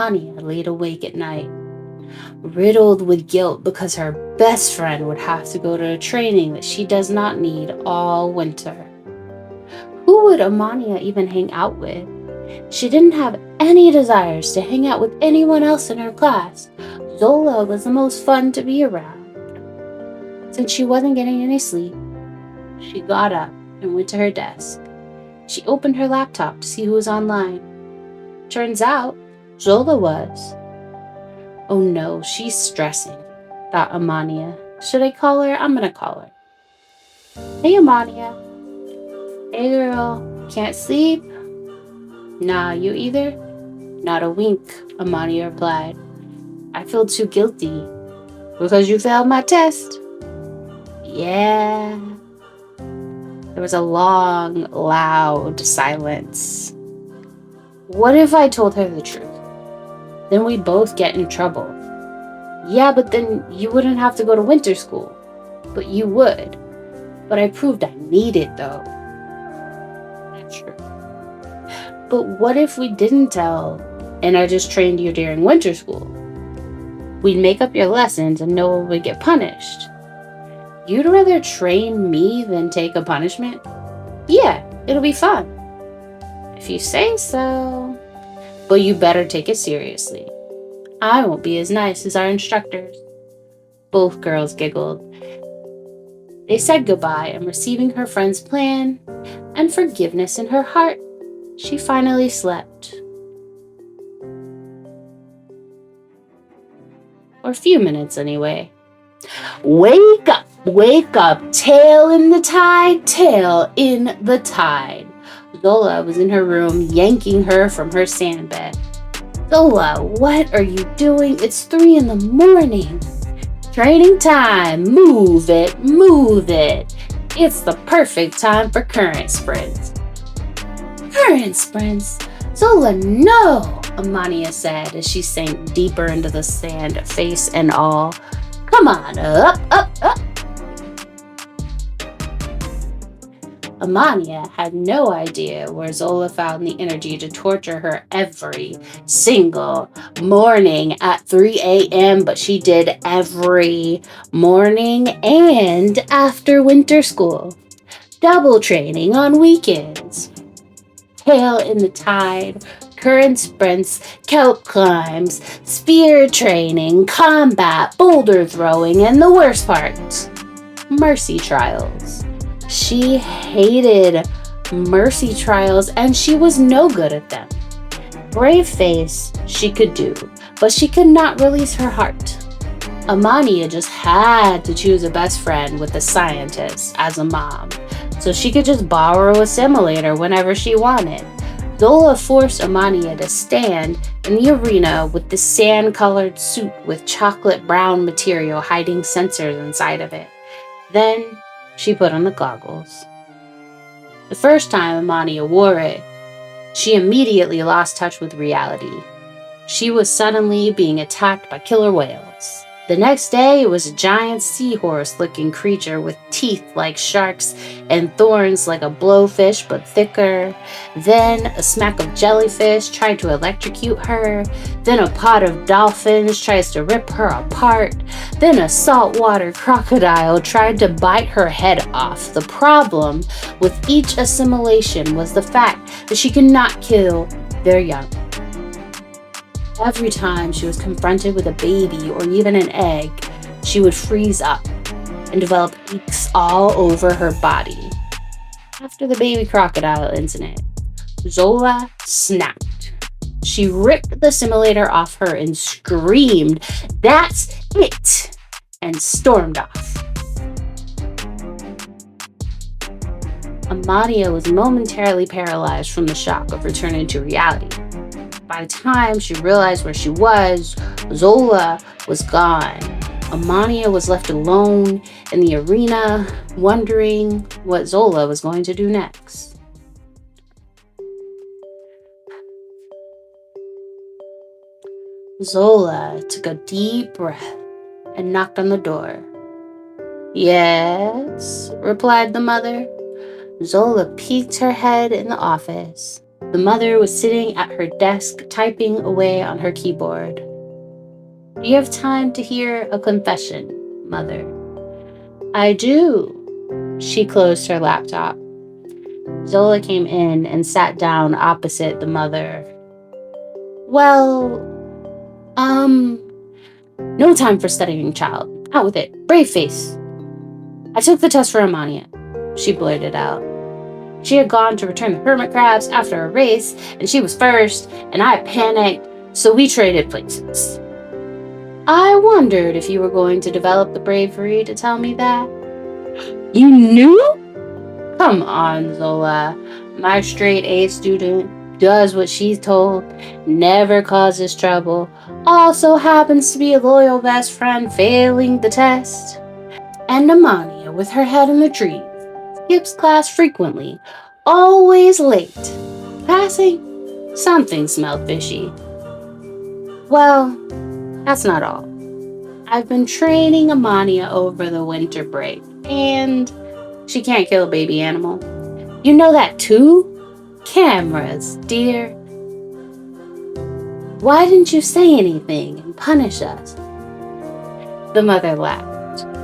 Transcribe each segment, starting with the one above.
Amania laid awake at night, riddled with guilt because her best friend would have to go to a training that she does not need all winter. Who would Amania even hang out with? She didn't have any desires to hang out with anyone else in her class. Zola was the most fun to be around. Since she wasn't getting any sleep, she got up and went to her desk. She opened her laptop to see who was online. Turns out, Zola was. Oh no, she's stressing, thought Amania. Should I call her? I'm gonna call her. Hey, Amania. Hey, girl. Can't sleep? Nah, you either? Not a wink, Amania replied. I feel too guilty. Because you failed my test? Yeah. There was a long, loud silence. What if I told her the truth? Then we'd both get in trouble. Yeah, but then you wouldn't have to go to winter school. But you would. But I proved I need it, though. That's true. But what if we didn't tell, and I just trained you during winter school? We'd make up your lessons and no one would get punished. You'd rather train me than take a punishment? Yeah, it'll be fun. If you say so. But you better take it seriously. I won't be as nice as our instructors. Both girls giggled. They said goodbye, and receiving her friend's plan and forgiveness in her heart, she finally slept. Or a few minutes anyway. Wake up, tail in the tide, tail in the tide. Zola was in her room, yanking her from her sandbed. Zola, what are you doing? It's 3 a.m. Training time. Move it, move it. It's the perfect time for current sprints. Current sprints? Zola, no, Amania said as she sank deeper into the sand, face and all. Come on, up, up, up. Amania had no idea where Zola found the energy to torture her every single morning at 3 a.m., but she did every morning and after winter school. Double training on weekends. Tail in the tide, current sprints, kelp climbs, spear training, combat, boulder throwing, and the worst part, mercy trials. She hated mercy trials and she was no good at them. Brave face she could do, but she could not release her heart. Amania just had to choose a best friend with a scientist as a mom, so she could just borrow a simulator whenever she wanted. Zola forced Amania to stand in the arena with the sand-colored suit with chocolate brown material hiding sensors inside of it. Then she put on the goggles. The first time Amania wore it, she immediately lost touch with reality. She was suddenly being attacked by killer whales. The next day, it was a giant seahorse-looking creature with teeth like sharks and thorns like a blowfish but thicker. Then a smack of jellyfish tried to electrocute her. Then a pod of dolphins tries to rip her apart. Then a saltwater crocodile tried to bite her head off. The problem with each assimilation was the fact that she could not kill their young. Every time she was confronted with a baby or even an egg, she would freeze up and develop aches all over her body. After the baby crocodile incident, Zola snapped. She ripped the simulator off her and screamed, "That's it!" and stormed off. Amania was momentarily paralyzed from the shock of returning to reality. By the time she realized where she was, Zola was gone. Amania was left alone in the arena, wondering what Zola was going to do next. Zola took a deep breath and knocked on the door. "Yes," replied the mother. Zola peeked her head in the office. The mother was sitting at her desk, typing away on her keyboard. Do you have time to hear a confession, Mother? I do. She closed her laptop. Zola came in and sat down opposite the mother. Well, no time for studying, child. Out with it. Brave face. I took the test for Amania, she blurted out. She had gone to return the hermit crabs after a race, and she was first, and I panicked, so we traded places. I wondered if you were going to develop the bravery to tell me that. You knew? Come on, Zola. My straight A student does what she's told, never causes trouble, also happens to be a loyal best friend failing the test. And Amania, with her head in the trees, skips class frequently, always late. Passing? Something smelled fishy. Well, that's not all. I've been training Amania over the winter break, and she can't kill a baby animal. You know that too? Cameras, dear. Why didn't you say anything and punish us? The mother laughed.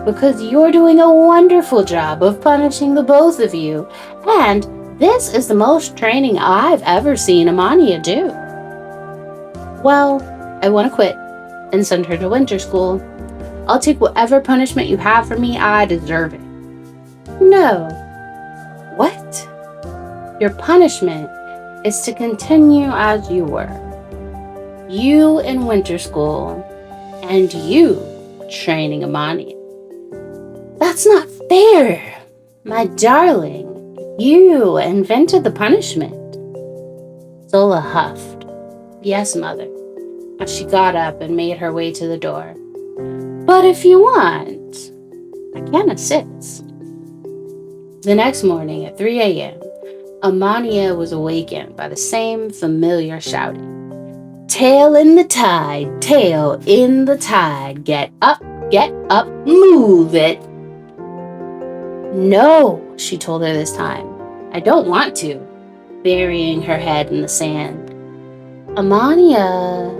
Because you're doing a wonderful job of punishing the both of you, and this is the most training I've ever seen Amania do. Well, I want to quit and send her to winter school. I'll take whatever punishment you have for me. I deserve it. No. What? Your punishment is to continue as you were. You in winter school, and you training Amania. That's not fair. My darling, you invented the punishment. Zola huffed. Yes, Mother, as she got up and made her way to the door. But if you want, I can assist. The next morning at 3 a.m., Amania was awakened by the same familiar shouting. Tail in the tide, tail in the tide, get up, move it. No, she told her this time. I don't want to, burying her head in the sand. Amania.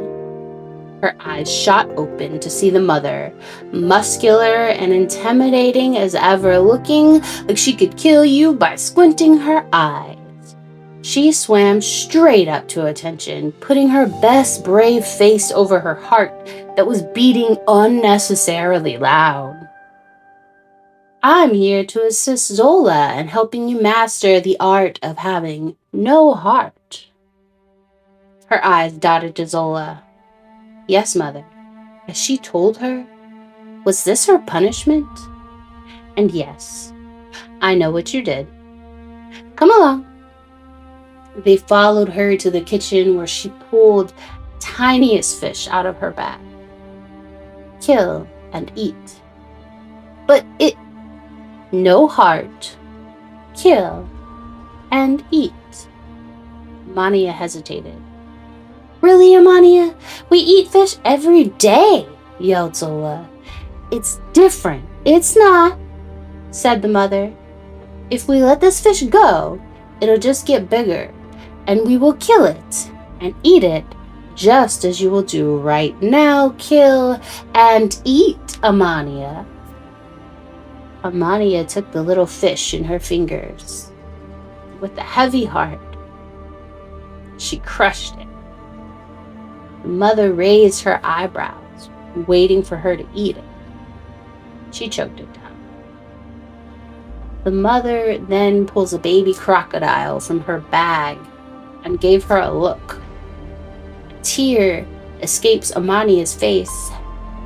Her eyes shot open to see the mother, muscular and intimidating as ever, looking like she could kill you by squinting her eyes. She swam straight up to attention, putting her best brave face over her heart that was beating unnecessarily loud. I'm here to assist Zola in helping you master the art of having no heart. Her eyes dotted to Zola. Yes, Mother. As she told her, was this her punishment? And yes, I know what you did. Come along. They followed her to the kitchen where she pulled the tiniest fish out of her bag. Kill and eat. But it... No heart. Kill and eat. Amania hesitated. Really, Amania? We eat fish every day, yelled Zola. It's different. It's not, said the mother. If we let this fish go, it'll just get bigger, and we will kill it and eat it just as you will do right now. Kill and eat, Amania. Amania took the little fish in her fingers. With a heavy heart, she crushed it. The mother raised her eyebrows, waiting for her to eat it. She choked it down. The mother then pulls a baby crocodile from her bag and gave her a look. A tear escapes Amania's face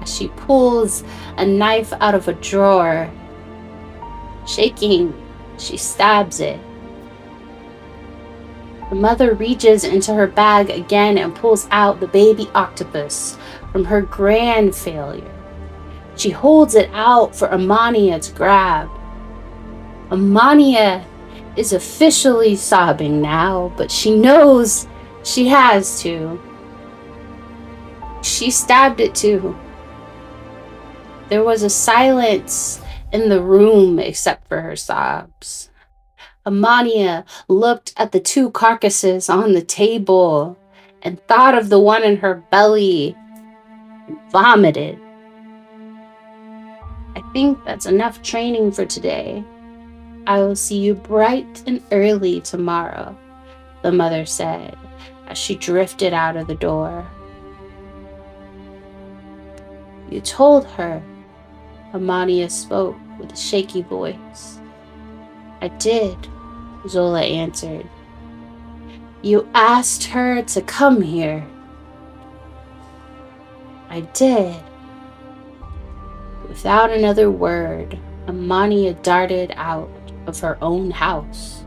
as she pulls a knife out of a drawer. Shaking, she stabs it. The mother reaches into her bag again and pulls out the baby octopus from her grand failure. She holds it out for Amania to grab. Amania is officially sobbing now, but she knows she has to. She stabbed it too. There was a silence in the room except for her sobs. Amania looked at the two carcasses on the table and thought of the one in her belly and vomited. I think that's enough training for today. I will see you bright and early tomorrow, the mother said as she drifted out of the door. You told her, Amania spoke with a shaky voice. I did, Zola answered. You asked her to come here. I did. Without another word, Amania darted out of her own house.